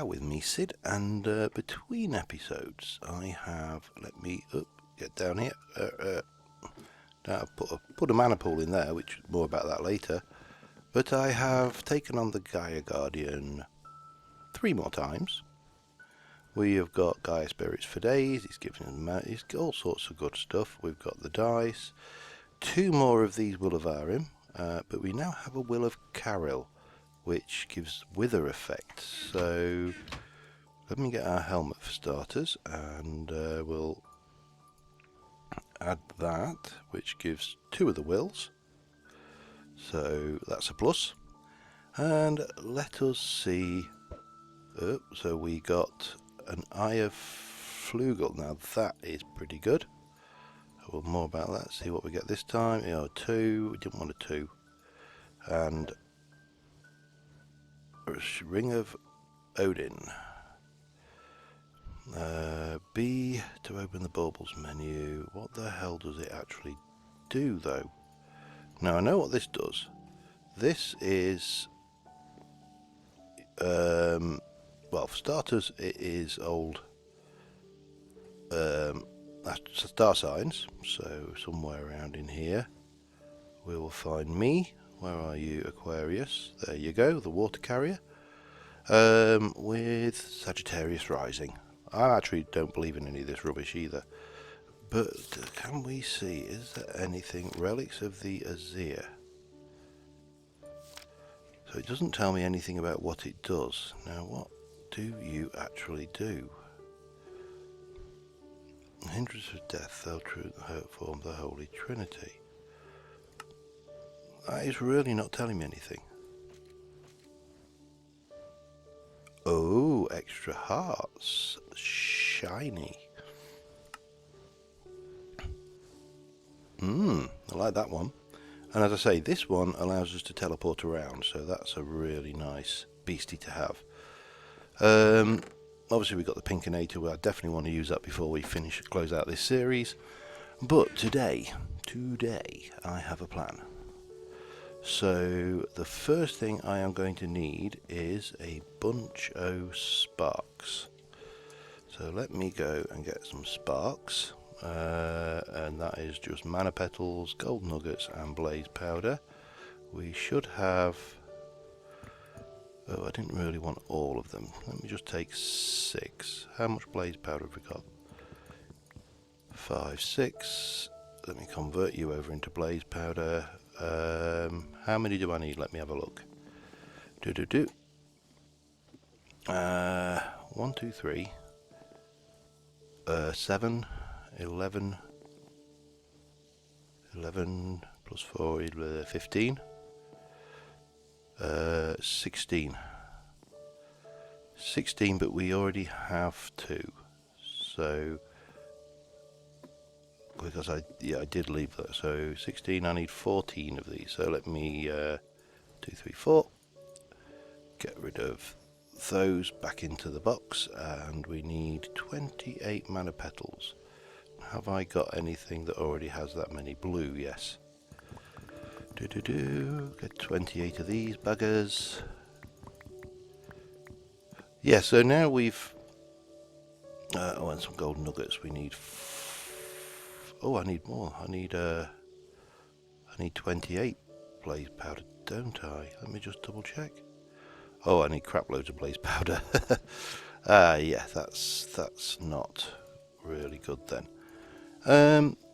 Bear with me, Sid, and between episodes I have, let me get down here, I've put a mana pool in there, which more about that later, but I have taken on the Gaia Guardian 3 more times. We have got Gaia Spirits for days, he's given them, he's got all sorts of good stuff. We've got the dice, 2 more of these Will of Arim, but we now have a Will of Caril, which gives wither effects. So let me get our helmet for starters, and we'll add that, which gives 2 of the wills, so that's a plus. And let us see, so we got an Eye of Flugel. Now that is pretty good. Well, more about that, see what we get this time. 2, we didn't want a 2, and Ring of Odin. B to open the baubles menu. What the hell does it actually do though? Now I know what this does. This is well, for starters it is old star signs, so somewhere around in here we will find me. Where are you, Aquarius? There you go, the water carrier, with Sagittarius rising. I actually don't believe in any of this rubbish either, but can we see, is there anything? Relics of the Azir. So it doesn't tell me anything about what it does. Now what do you actually do? Hindrance of death, they'll form the Holy Trinity. That is really not telling me anything. Oh, extra hearts. Shiny. I like that one. And as I say, this one allows us to teleport around, so that's a really nice beastie to have. Obviously we've got the Pinkinator. I definitely want to use that before we close out this series. But today I have a plan. So the first thing I am going to need is a bunch of sparks. So let me go and get some sparks, and that is just mana petals, gold nuggets and blaze powder. We should have, I didn't really want all of them. Let me just take 6. How much blaze powder have we got? 5, 6. Let me convert you over into blaze powder. How many do I need? Let me have a look. 1, 2, 3, 7, 11 plus 4, 15, 16, but we already have 2, so because I did leave that, so 16, I need 14 of these, so let me 2, 3, 4, get rid of those back into the box, and we need 28 mana petals. Have I got anything that already has that many? Blue, yes. Get 28 of these buggers. Yeah, so now we've and some gold nuggets. We need I need more. I need 28 blaze powder, don't I? Let me just double check. Oh, I need crap loads of blaze powder. Yeah, that's not really good then.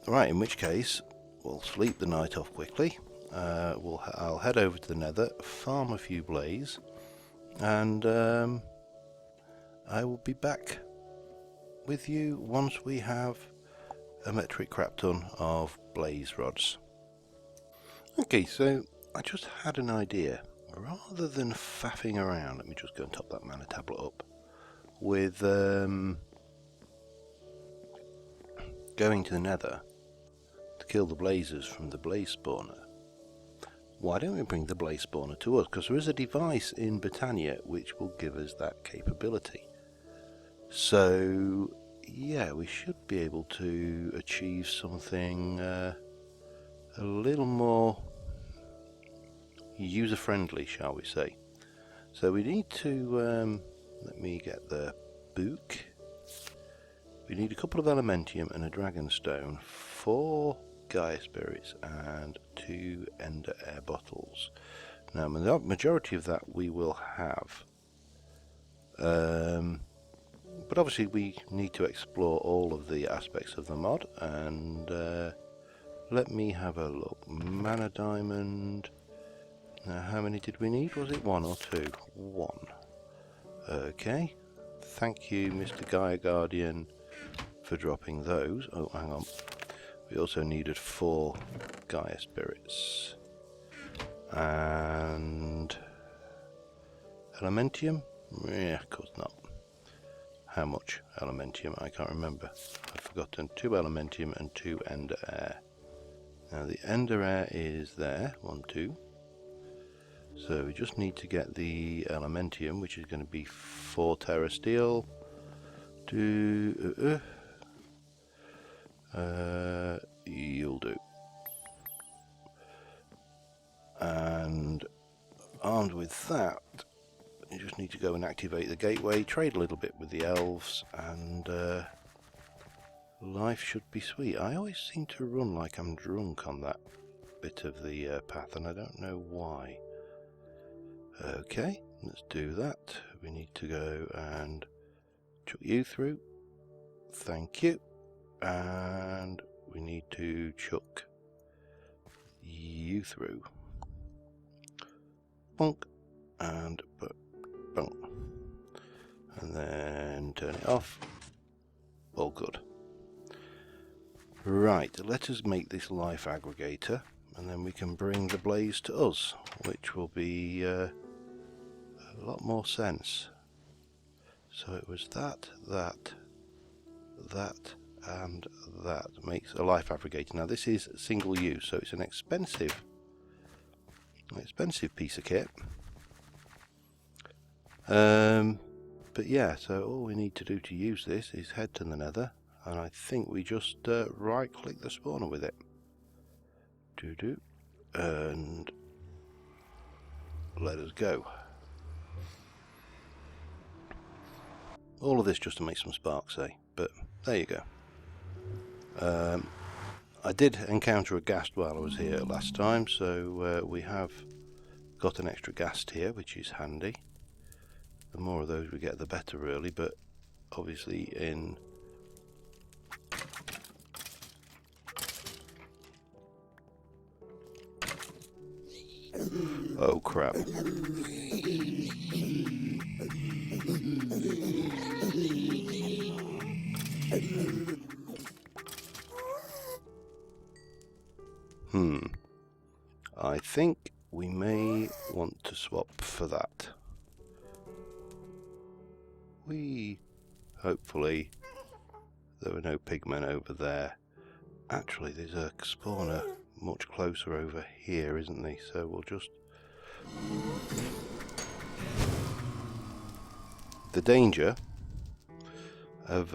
Right, in which case we'll sleep the night off quickly. I'll head over to the Nether, farm a few blaze, and I will be back with you once we have a metric crap ton of blaze rods. Okay, so I just had an idea. Rather than faffing around, let me just go and top that mana tablet up with going to the Nether to kill the blazers from the blaze spawner. Why don't we bring the blaze spawner to us? Because there is a device in Botania which will give us that capability. So yeah, we should be able to achieve something a little more user-friendly, shall we say. So we need to let me get the book. We need a couple of elementium and a dragonstone, 4 Gaia spirits and 2 ender air bottles. Now the majority of that we will have, but obviously we need to explore all of the aspects of the mod, and let me have a look. Mana diamond. Now how many did we need? Was it 1 or 2? 1. Okay, thank you Mr. Gaia Guardian for dropping those. Oh, hang on. We also needed 4 Gaia spirits. And elementium? Yeah, of course not. How much elementium? I can't remember. I've forgotten. 2 elementium and 2 ender air. Now the ender air is there. 1, 2. So we just need to get the elementium, which is going to be 4 terra steel. You'll do. And armed with that, you just need to go and activate the gateway, trade a little bit with the elves, and life should be sweet. I always seem to run like I'm drunk on that bit of the path, and I don't know why. Okay, let's do that. We need to go and chuck you through. Thank you. And we need to chuck you through. Bonk. And bonk. And then turn it off. All good. Right, let us make this life aggregator, and then we can bring the blaze to us, which will be a lot more sense. So it was that, and that makes a life aggregator. Now this is single use, so it's an expensive piece of kit. But yeah, so all we need to do to use this is head to the nether, and I think we just right click the spawner with it. And let us go. All of this just to make some sparks, eh? But there you go. I did encounter a ghast while I was here last time, so we have got an extra ghast here, which is handy. The more of those we get, the better, really. But obviously, in oh crap. I think we may want to swap for that. Hopefully there were no pigmen over there. Actually, there's a spawner much closer over here, isn't there? So we'll just... The danger of...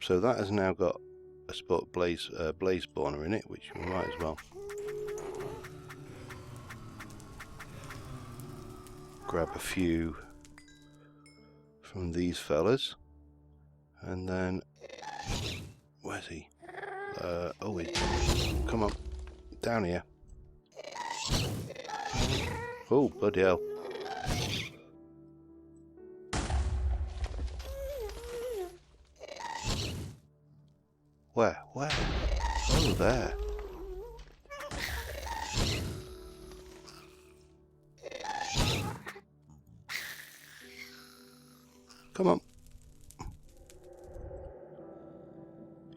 So that has now got a blaze spawner in it, which we might as well grab a few from these fellas, and then where's he? Oh, come on, down here. Oh, bloody hell. Where? Oh, there. Come on.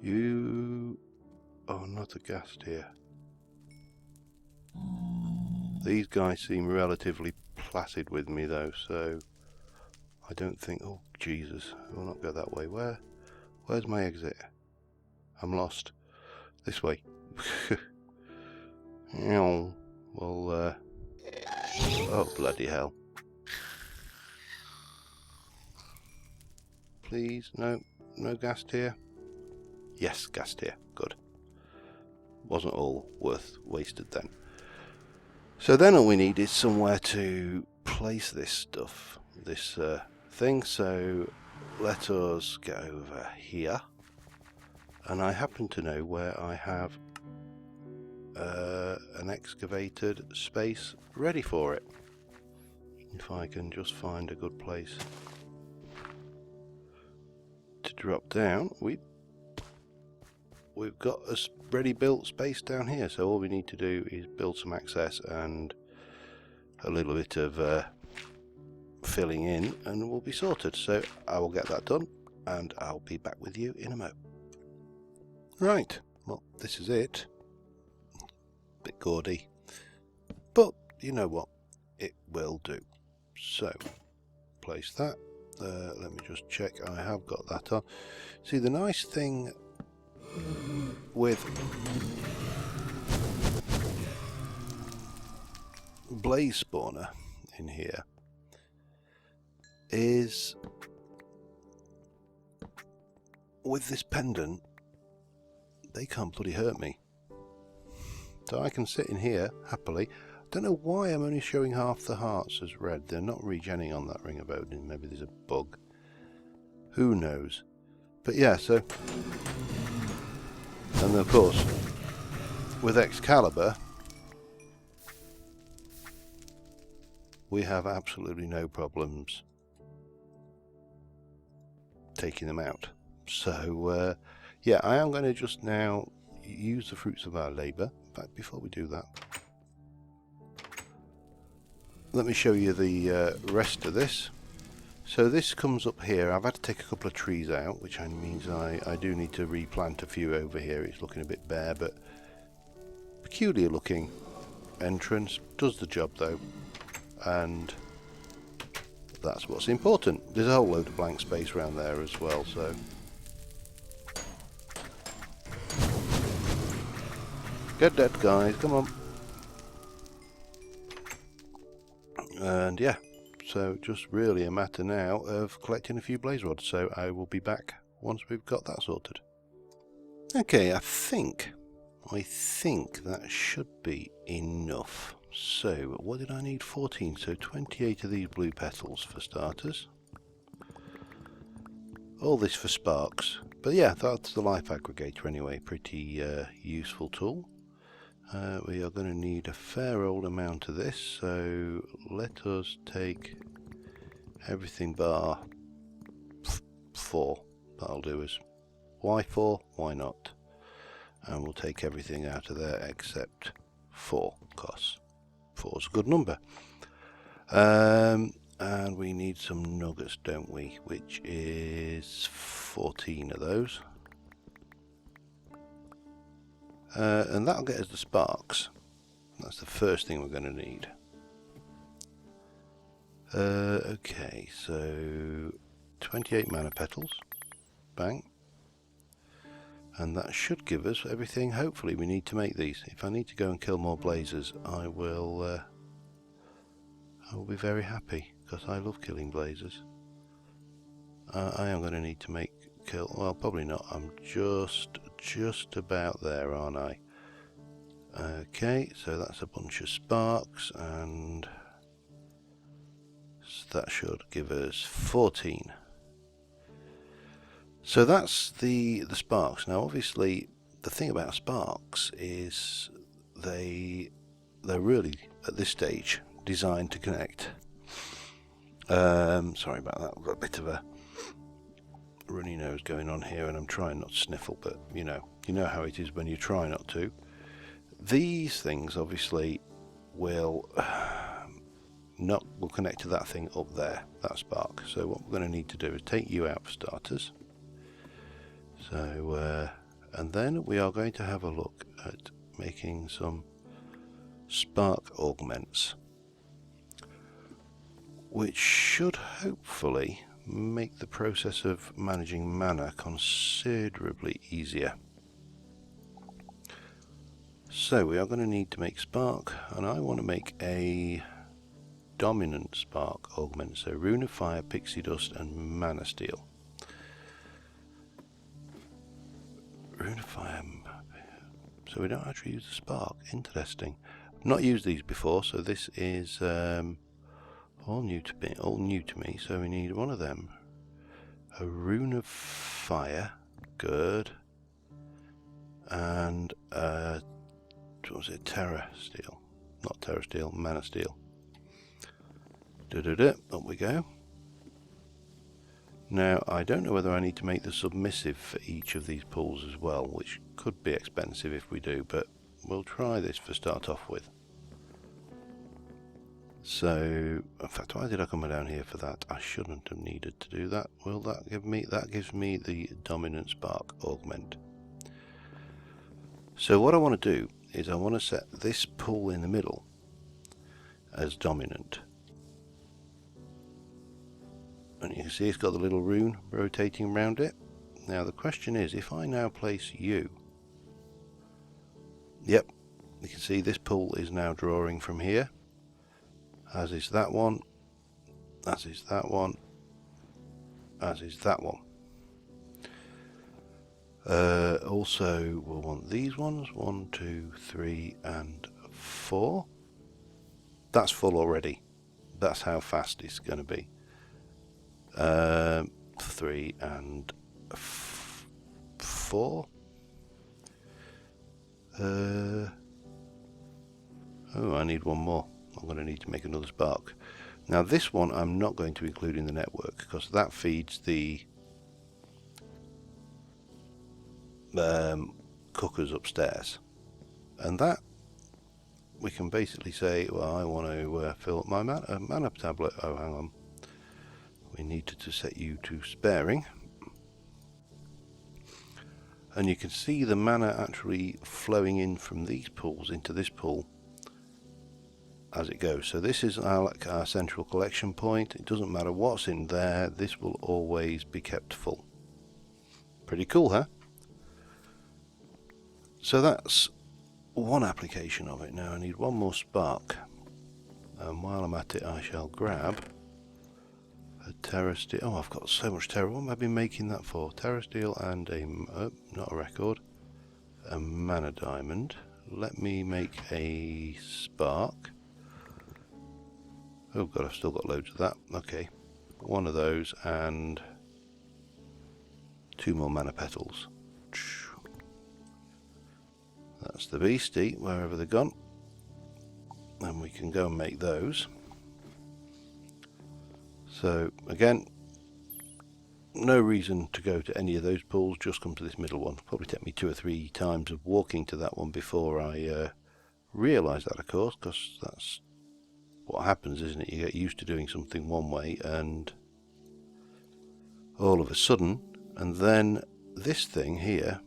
You... Oh, not a ghast here. These guys seem relatively placid with me, though, so... I don't think... Oh, Jesus. I will not go that way. Where's my exit? I'm lost. This way. Well, oh, bloody hell. Please, no ghast here. Yes, ghast here. Good. Wasn't all wasted then. So then all we need is somewhere to place this stuff, this thing. So let us get over here, and I happen to know where I have an excavated space ready for it. If I can just find a good place to drop down, we've got a ready built space down here, so all we need to do is build some access and a little bit of filling in and we'll be sorted. So I will get that done and I'll be back with you in a mo. Right, well, this is it. Bit gaudy, but you know what, it will do. So place that. Let me just check I have got that on. See, the nice thing with blaze spawner in here is with this pendant they can't bloody hurt me, so I can sit in here happily. I don't know why I'm only showing half the hearts as red. They're not regenning on that Ring of Odin. Maybe there's a bug, who knows. But yeah, so, and then of course with Excalibur we have absolutely no problems taking them out. So yeah, I am going to just now use the fruits of our labour. In fact, before we do that, let me show you the rest of this. So this comes up here. I've had to take a couple of trees out, which means I do need to replant a few over here. It's looking a bit bare, but peculiar looking entrance. Does the job though, and that's what's important. There's a whole load of blank space around there as well, so get dead, guys, come on. And yeah, so just really a matter now of collecting a few blaze rods, so I will be back once we've got that sorted. Okay, I think that should be enough. So what did I need? 14, so 28 of these blue petals for starters. All this for sparks, but yeah, that's the life aggregator anyway. Pretty useful tool. We are going to need a fair old amount of this, so let us take everything bar 4. That'll do us. Why 4? Why not? And we'll take everything out of there except 4, because 4 is a good number. And we need some nuggets, don't we? Which is 14 of those. And that'll get us the sparks. That's the first thing we're going to need. Okay, so 28 mana petals. Bang. And that should give us everything, hopefully, we need to make these. If I need to go and kill more blazers, I will be very happy, because I love killing blazers. I am going to need to kill, well, probably not. I'm just about there, aren't I? Okay, so that's a bunch of sparks, and that should give us 14. So that's the sparks. Now obviously the thing about sparks is they're really at this stage designed to connect. Sorry about that, I've got a bit of a runny nose going on here and I'm trying not to sniffle, but you know how it is when you try not to. These things obviously will connect to that thing up there, that spark. So what we're going to need to do is take you out for starters. So and then we are going to have a look at making some spark augments, which should hopefully make the process of managing mana considerably easier. So we are going to need to make spark, and I want to make a dominant spark augment, so Rune of Fire, Pixie Dust and Mana Steel. Rune of Fire, so we don't actually use the spark. Interesting. I've not used these before, so this is oh, All new to me, so we need one of them. A rune of fire, good. And what was it? Terra steel. Not Terra steel, mana steel. Up we go. Now, I don't know whether I need to make the submissive for each of these pools as well, which could be expensive if we do, but we'll try this for start off with. So, in fact, why did I come down here for that? I shouldn't have needed to do that. Will that give me, that gives me the dominant spark augment. So what I want to do is I want to set this pool in the middle as dominant. And you can see it's got the little rune rotating around it. Now the question is, if I now place you, yep, you can see this pool is now drawing from here, as is that one, as is that one, as is that one. Also we'll want these ones, 1, 2, 3 and 4. That's full already. That's how fast it's going to be. 3 and 4. Oh, I need one more. I'm going to need to make another spark. Now this one I'm not going to include in the network because that feeds the cookers upstairs, and that we can basically say, well, I want to fill up my mana tablet. Oh, hang on. We needed to set you to sparing. And you can see the mana actually flowing in from these pools into this pool as it goes. So this is our central collection point. It doesn't matter what's in there, this will always be kept full. Pretty cool, huh? So that's one application of it. Now I need one more spark. And while I'm at it, I shall grab a Terra Steel. Oh, I've got so much Terra. What have I been making that for? Terra Steel and a, not a record, a Mana Diamond. Let me make a spark. Oh god, I've still got loads of that. Okay, one of those and 2 more Mana Petals. That's the beastie, wherever they're gone. And we can go and make those. So again, no reason to go to any of those pools, just come to this middle one. Probably take me 2 or 3 times of walking to that one before I realise that, of course, because that's what happens, isn't it? You get used to doing something one way and all of a sudden, and then this thing here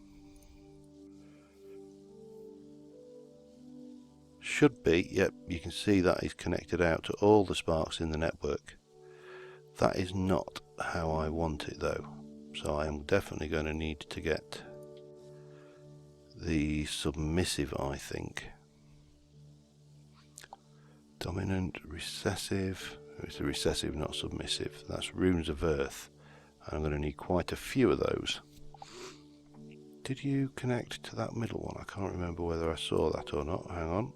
should be, yep, you can see that is connected out to all the sparks in the network. That is not how I want it though, so I am definitely going to need to get the submissive, I think. Dominant, recessive, it's a recessive, not submissive. That's runes of earth, and I'm going to need quite a few of those. Did you connect to that middle one? I can't remember whether I saw that or not. Hang on.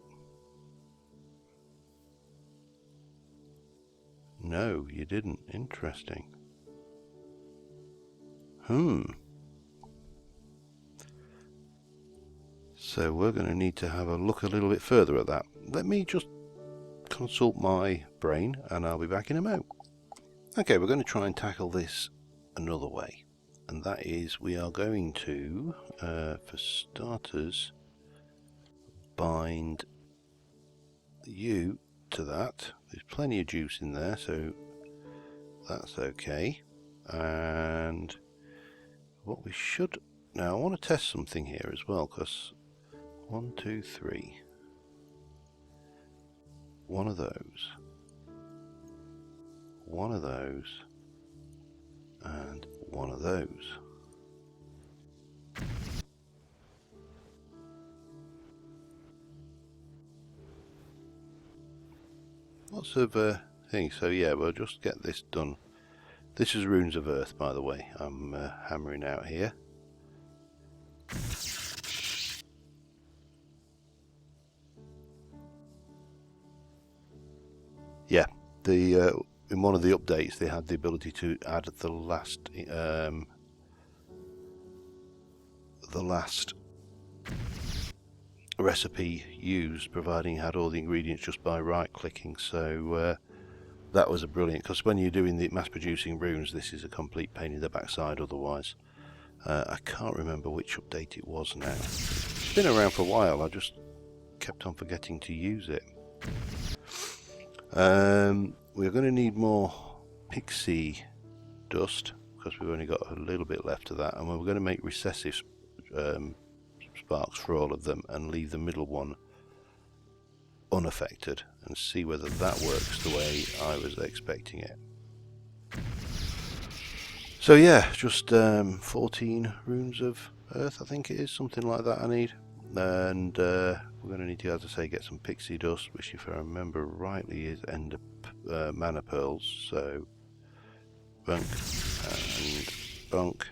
No, you didn't. Interesting. So we're going to need to have a look a little bit further at that. Let me just consult my brain and I'll be back in a mo. Okay, we're going to try and tackle this another way. And that is, we are going to, for starters, bind you to that. There's plenty of juice in there, so that's okay. And what we should, now I want to test something here as well, because 1, 2, 3, one of those, one of those, and one of those. Lots of things, so yeah, we'll just get this done. This is Runes of Earth, by the way, I'm hammering out here. Yeah, the in one of the updates they had the ability to add the last recipe used, providing it had all the ingredients just by right clicking. So that was a brilliant, because when you're doing the mass producing runes, this is a complete pain in the backside otherwise. I can't remember which update it was now. It's been around for a while, I just kept on forgetting to use it. We're going to need more pixie dust, because we've only got a little bit left of that, and we're going to make recessive sparks for all of them and leave the middle one unaffected and see whether that works the way I was expecting it. So yeah, just 14 runes of earth, I think it is, something like that I need. And we're going to need to, as I say, get some pixie dust, which if I remember rightly is ender mana pearls. So bunk and bunk,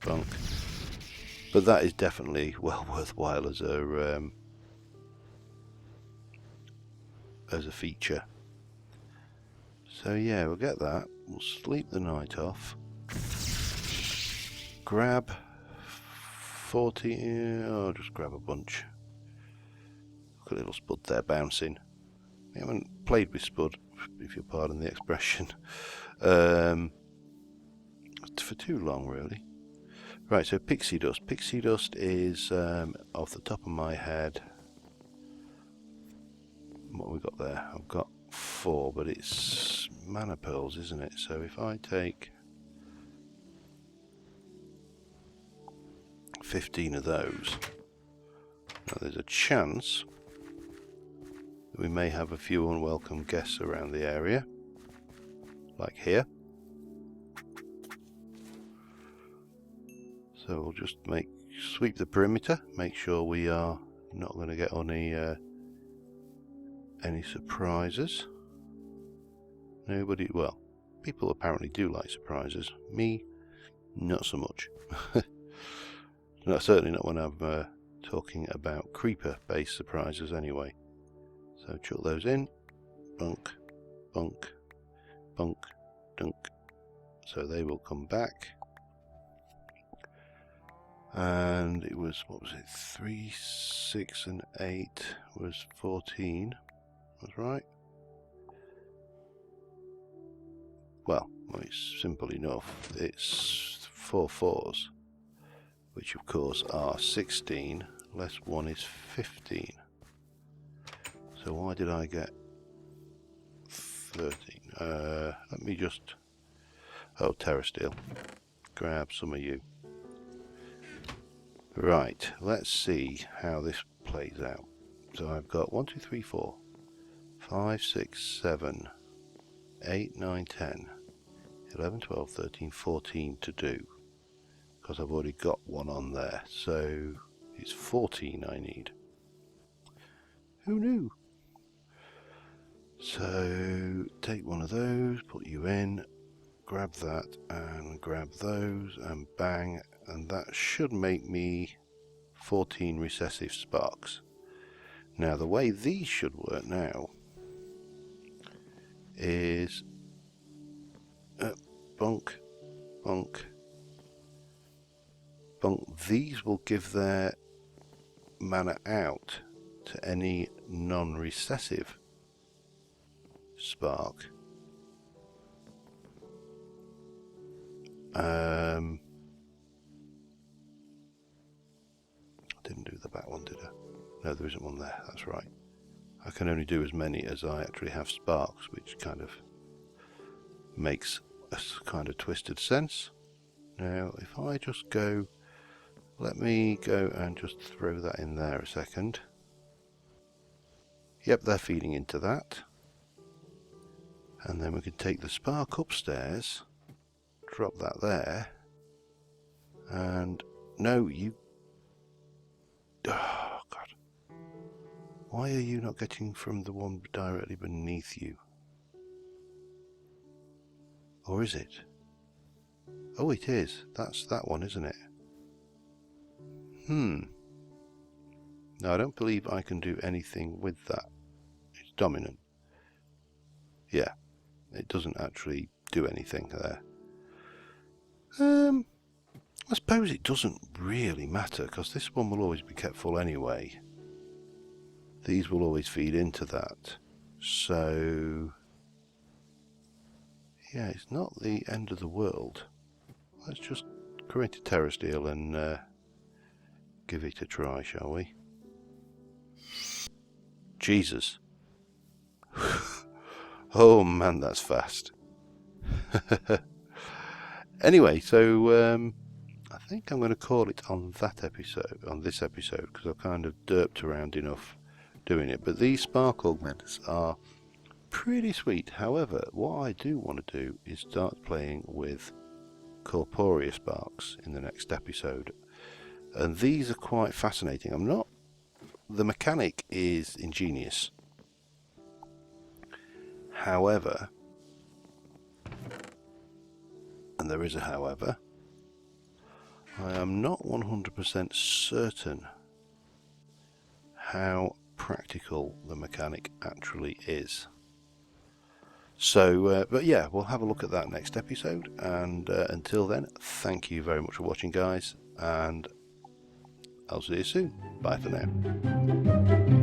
bunk. But that is definitely well worthwhile as a feature. So yeah, we'll get that. We'll sleep the night off. Grab 40. Oh, just grab a bunch. Look at little Spud there bouncing. We haven't played with Spud, if you'll pardon the expression, for too long, really. Right, so pixie dust. Pixie dust is, off the top of my head, what have we got there? I've got 4, but it's mana pearls, isn't it? So if I take 15 of those, now there's a chance that we may have a few unwelcome guests around the area, like here. So we'll just sweep the perimeter, make sure we are not going to get any surprises. Nobody, well, people apparently do like surprises. Me, not so much. No, certainly not when I'm talking about creeper-based surprises anyway. So chuck those in. Bunk, bunk, bunk, dunk. So they will come back. And it was, what was it, 3, 6 and 8 was 14. That's right. Well, it's simple enough. It's 4 4s, which of course are 16, less 1 is 15. So why did I get 13? Let me just... Oh, Terra Steel. Grab some of you. Right, let's see how this plays out. So I've got 1, 2, 3, 4, 5, 6, 7, 8, 9, 10, 11, 12, 13, 14 to do, because I've already got one on there. So it's 14 I need. Who knew? So take one of those, put you in, grab that and grab those, and bang, and that should make me 14 recessive sparks. Now the way these should work now is bonk, bonk, bonk. These will give their mana out to any non-recessive spark. Didn't do the back one, did I? No, there isn't one there, that's right. I can only do as many as I actually have sparks, which kind of makes a kind of twisted sense. Now, if I just go, let me go and just throw that in there a second. Yep, they're feeding into that. And then we can take the spark upstairs, drop that there, and no, you... Oh, God. Why are you not getting from the one directly beneath you? Or is it? Oh, it is. That's that one, isn't it? No, I don't believe I can do anything with that. It's dominant. Yeah. It doesn't actually do anything there. I suppose it doesn't really matter, because this one will always be kept full anyway. These will always feed into that. So, yeah, it's not the end of the world. Let's just create a terrace deal and give it a try, shall we? Jesus. Oh man, that's fast. Anyway, so I think I'm going to call it on this episode, because I've kind of derped around enough doing it. But these spark augmenters are pretty sweet. However, what I do want to do is start playing with corporeal sparks in the next episode, and these are quite fascinating. The mechanic is ingenious. However, and there is a however, I am not 100% certain how practical the mechanic actually is. So, but yeah, we'll have a look at that next episode, and until then, thank you very much for watching, guys, and I'll see you soon. Bye for now.